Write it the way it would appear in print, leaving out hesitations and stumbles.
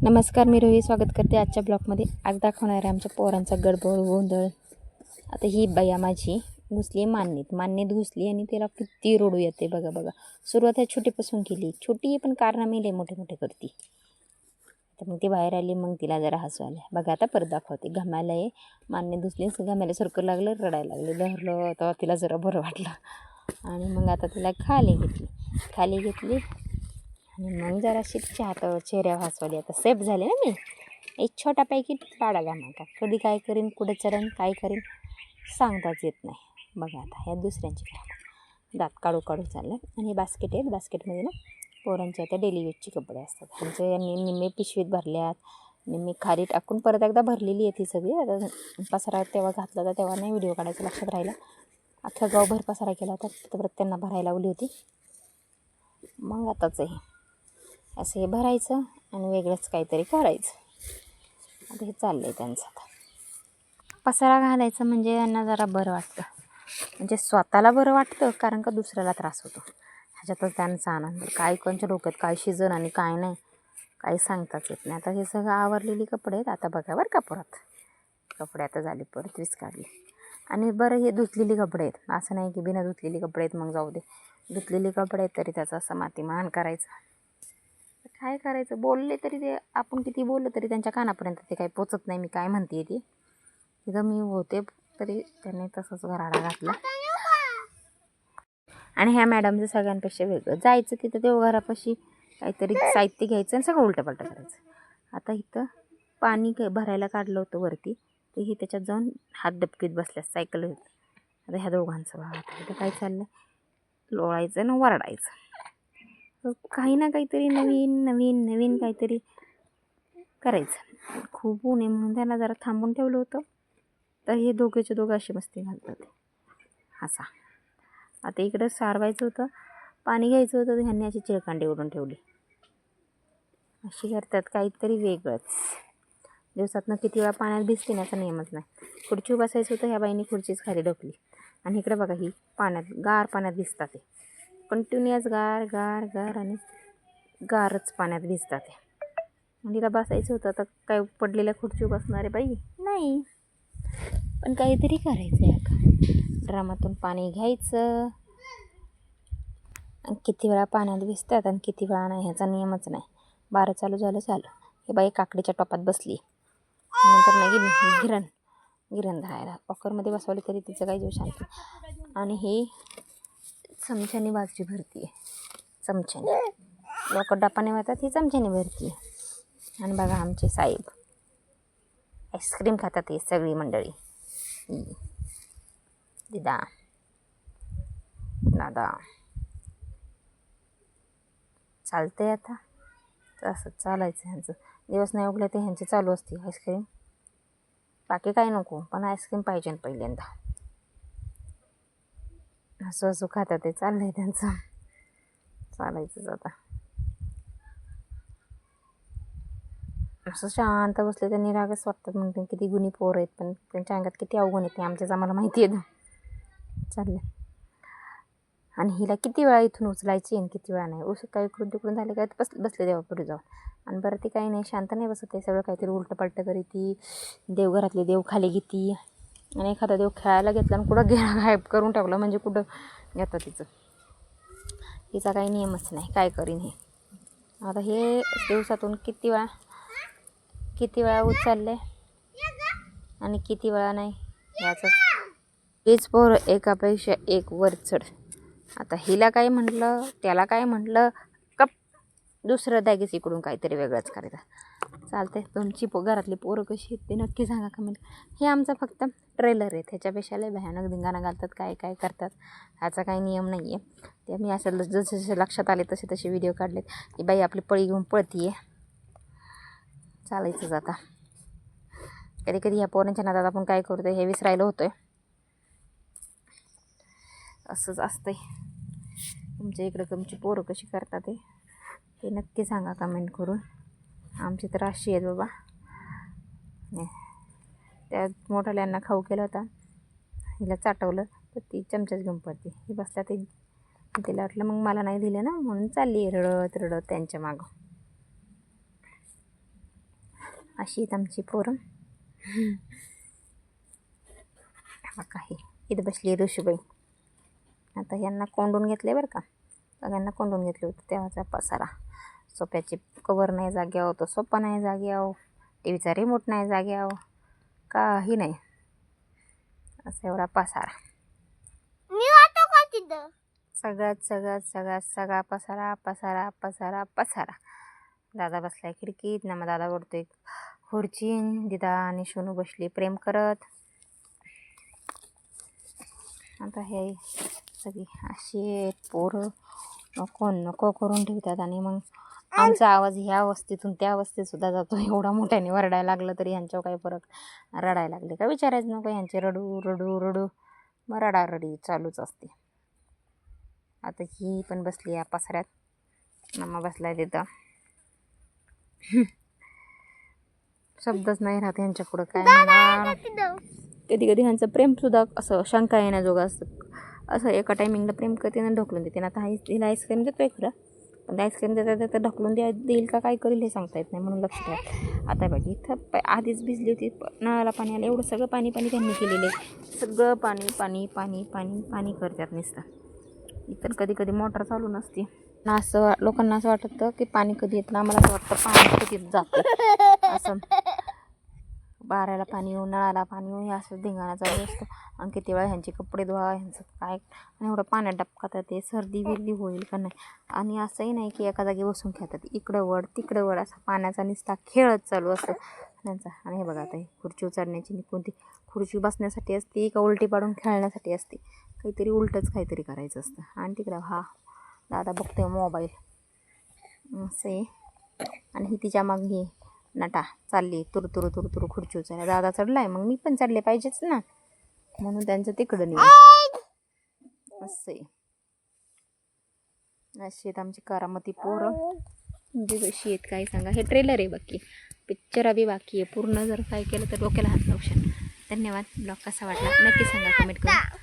नमस्कार, मी रोही स्वागत करते आजच्या ब्लॉगमध्ये. आज दाखवणार आहे आमच्या पोरांचा गडबड गोंधळ. आता ही बाया माझी घुसली मान्नीत घुसली आणि तिला किती रडू येते बघा बघा. सुरुवात आहे छोटीपासून केली, छोटी आहे पण कारनामे लय मोठे मोठे करते. तर मग ती बाहेर आली, मग तिला जरा हसू आलं. बघा आता परत दाखवते. घामायला आहे, मान्नीत घुसली, घामायला सरकू लागलं, रडायला लागले. धरलं तेव्हा तिला जरा बरं वाटलं आणि मग आता तिला खाली घेतली आणि मग जराशी चहा चेहऱ्यावर हसवली. आता सेफ झाले ना मी. एक छोटापैकी पाडाला नका, कधी काय करीन, कुठे चरण काय करीन सांगताच येत नाही. बघा आता ह्या दुसऱ्यांची कामं दात काढू चाललं. आणि हे बास्केट आहेत, बास्केटमध्ये ना पोरांचे आता डेली यूजचे कपडे असतात. त्यांचे निम्मे पिशवीत भरल्यात, निम्मे खाली टाकून परत एकदा भरलेली आहे ती सगळी. आता पसारा तेव्हा घातला होता तेव्हा नाही व्हिडिओ काढायचा लक्षात राहिला. अख्खा गावभर पसारा केला होता, परत त्यांना भरायला लावली होती. मग आताच आहे असं हे भरायचं आणि वेगळंच काहीतरी करायचं. आता हे चाललं आहे त्यांचं. आता पसारा घालायचं म्हणजे यांना जरा बरं वाटतं, म्हणजे स्वतःला बरं वाटतं, कारण का दुसऱ्याला त्रास होतो ह्याच्यातच त्यांचा आनंद. काय कोणच्या डोक्यात काय शिजन आणि काय नाही काही सांगताच येत नाही. आता हे सगळं आवरलेली कपडे आहेत. आता बघा बरं का परत कपडे आता झाले, परत वीस काढली. आणि बरं हे धुतलेली कपडे आहेत, असं नाही की बिना धुतलेली कपडे आहेत मग जाऊ दे. धुतलेली कपडे आहेत तरी त्याचा असं मातीमान करायचं. काय करायचं, बोलले तरी ते आपण किती बोललं तरी त्यांच्या कानापर्यंत ते काही पोचत नाही. मी काय म्हणते ती तिथं मी होते तरी त्यांनी तसंच घराडा घातला. आणि ह्या मॅडमचं सगळ्यांपेक्षा वेगळं जायचं तिथं देवघरापाशी काहीतरी साहित्य घ्यायचं आणि सगळं उलटंपालटं करायचं. आता इथं पाणी भरायला काढलं होतं वरती, ते ही त्याच्यात जाऊन हात डबकीत बसल्या सायकल होत. आता ह्या दोघांचं बघा आता इथं काय चाललं, लोळायचं आणि वरडायचं. काही ना काहीतरी नवीन काहीतरी करायचं. खूप ऊन आहे म्हणून त्यांना जरा थांबून ठेवलं होतं. तर हे दोघेचे दोघं अशी मस्ती घालतात असा. आता इकडं सारवायचं होतं, पाणी घ्यायचं होतं, तर ह्यांनी अशी चिळकांडी ओढून ठेवली. अशी करतात काहीतरी वेगळंच. दिवसातनं किती वेळा पाण्यात भिजते याचा नियमच नाही. खुर्ची बसायचं होतं, ह्या बाईंनी खुर्चीच खाली ढकली. आणि इकडे बघा ही गार पाण्यात भिजतात. ते कंटिन्युअस गार आणि गारच पाण्यात भिजतात. म्हणजे तिला बसायचं होतं, तर काय पडलेल्या खुर्चीवर बसणारे बाई नाही, पण काहीतरी करायचं आहे. का ड्रामातून पाणी घ्यायचं आणि किती वेळा पाण्यात भिजतात आणि किती वेळा नाही ह्याचा नियमच नाही. बारं चालू झालं. हे बाई काकडीच्या टोपात बसली, नंतर नाही गिरण धरायला ऑकरमध्ये बसवली तरी तिचं काही जीव शांती. आणि ही चमच्याने भाजी भरती आहे, चमच्याने लोक डपाने वाहतात, ही चमच्याने भरती आहे. आणि बघा आमचे साहेब आईस्क्रीम खातात. ही सगळी मंडळी दिदा दादा चालतंय. आता असं चालायचं ह्यांचं. दिवस नाही उगले ते ह्यांची चालू असते आईस्क्रीम. बाकी काय नको, पण आईस्क्रीम पाहिजे पहिल्यांदा. हसू खातात ते, चाललंय त्यांचं. चालायचंच आता. असं शांत बसले तर निरागस वाटतात. मग किती गुणी पोरं आहेत, पण त्यांच्या अंगात किती अवगुण येते आमच्याच आम्हाला माहिती आहे. चाललं. आणि हिला किती वेळा इथून उचलायची आणि किती वेळा नाही. काय इकडून तिकडून झाले काय बसले देवा पुढे जाऊन. आणि बरं ती काही नाही, शांत नाही बसत. ते सगळं काहीतरी उलटंपालटं करी. ती देवघरातले देव खाली घेते आणि एखादा देव खेळायला घेतला आणि कुठं गायब करून टाकलं म्हणजे कुठं घेतं तिचं. तिचा काही नियमच नाही, काय करीन हे. आता हे दिवसातून किती वेळा उचलले आणि किती वेळा नाही याचं. तेच पोरं एकापेक्षा एक वर चढ. आता हिला काय म्हटलं, त्याला काय म्हटलं, कप दुसरं दागीच इकडून काहीतरी वेगळंच करायचं. चालतंय. तुमची घरातली पोरं कशी आहेत ते नक्की सांगा कमेंट. हे आमचा फक्त ट्रेलर आहे, त्याच्यापेक्षा लय भयानक धिंगाणा घालतात, काय करतात ह्याचा काही नियम नाही आहे. ते मी असं जसे लक्षात आले तसे व्हिडिओ काढलेत. ही बाई आपली पळी घेऊन पळती आहे. चालायचंच आता. कधी ह्या पोरांच्या नादात आपण काय करतोय हे विसरायला होतोय. असंच असतंय. तुमच्या इकडं तुमची पोरं कशी करतात ते नक्की सांगा कमेंट करून. आमची तर अशी आहेत बाबा. त्या मोठ्याल्यांना खाऊ केला होता, हिला चाटवलं तर ती चमचाच घेऊन पडते. ही बसल्या ते तिला वाटलं मग मला नाही दिलं ना, म्हणून चालली रडत त्यांच्या मागं. अशी आहेत आमची पोरं. बघा ही इथं बसली ऋषूबाई. आता यांना कोंडून घेतले बरं का, सगळ्यांना कोंडून घेतले होते तेव्हाचा पसारा. सोप्याचे कवर नाही जाग्यावर, तो सोपा नाही जाग्यावर, टी व्हीचा रिमोट नाही जाग्यावर, काही नाही, असं एवढा पसारा. सगळा पसारा पसारा पसारा पसारा. दादा बसलाय खिडकीत ना, मग दादा ओढतोय खुर्ची. दिदा आणि सोनू बसली प्रेम करत. आता हे सगळी अशी पोरं नको करून ठेवतात आणि मग आमचा आवाज ह्या वस्तीतून त्या वस्तीत सुद्धा जातो. एवढा मोठ्याने वरडायला लागलं तरी ह्यांच्यावर काही फरक. रडायला लागले का विचारायचं नको, ह्यांचे रडू रडू रडू मग रडारडी चालूच असते. आता ही पण बसली या पसऱ्यात, मामा बसलाय तिथं. शब्दच नाही राहत यांच्या पुढं काय म्हणा. कधी कधी ह्यांचं प्रेमसुद्धा असं शंका येण्याजोगं असतं. असं एका टायमिंगला प्रेम करते ना ढकलून देते ना. आता हिला आईस्क्रीम देतोय खरं, पण आईस्क्रीम देता ढकलून देईल का काय करेल हे सांगता येत नाही, म्हणून लक्ष ठेवा. आता बघ इथं आधीच भिजली होती, नळाला पाणी आलं, एवढं सगळं पाणी पाणी त्यांनी केलेलं आहे. सगळं पाणी पाणी पाणी पाणी पाणी करतात नुसतं. इतर कधी कधी मोटर चालू नसते ना, असं लोकांना असं वाटतं की पाणी कधी येतं ना, आम्हाला असं वाटतं पाणी कधी जातं. असं बारायला पाणी येऊ, नळाला पाणी येऊ, हे असं धिंगाणा चालू असतो. आणि किती वेळा ह्यांचे कपडे धुवा, ह्यांचं काय, आणि एवढं पाण्यात डबकातात ते सर्दी बिर्दी होईल का नाही. आणि असंही नाही की एका जागी बसून खेळतात, इकडं वड तिकडं वड, असा पाण्याचा निस्ता खेळच चालू असतो त्यांचा. आणि हे बघा आता ही खुर्ची उचलण्याची कोणती खुर्ची बसण्यासाठी असते का उलटी पाडून खेळण्यासाठी असते, काहीतरी उलटंच काहीतरी करायचं असतं. आणि तिकडं हा दादा बघतोय मोबाईल असं आहे. आणि ही तिच्या मग ही नटा चालली तुरतुरू तुरतुरू खुर्ची उचलायला. दादा चढलाय मग मी पण चढले पाहिजेच ना, म्हणून त्यांचं तिकडं नाही असं आहे. अशी आहेत आमची करामती पोरं. म्हणजे कशी आहेत काय सांगा. हे ट्रेलर आहे बाकी, पिक्चर अभि बाकी आहे. पूर्ण जर काय केलं तर डोक्याला हात लावशाल. धन्यवाद. ब्लॉग कसा वाटला नक्की सांगा कमेंट करून.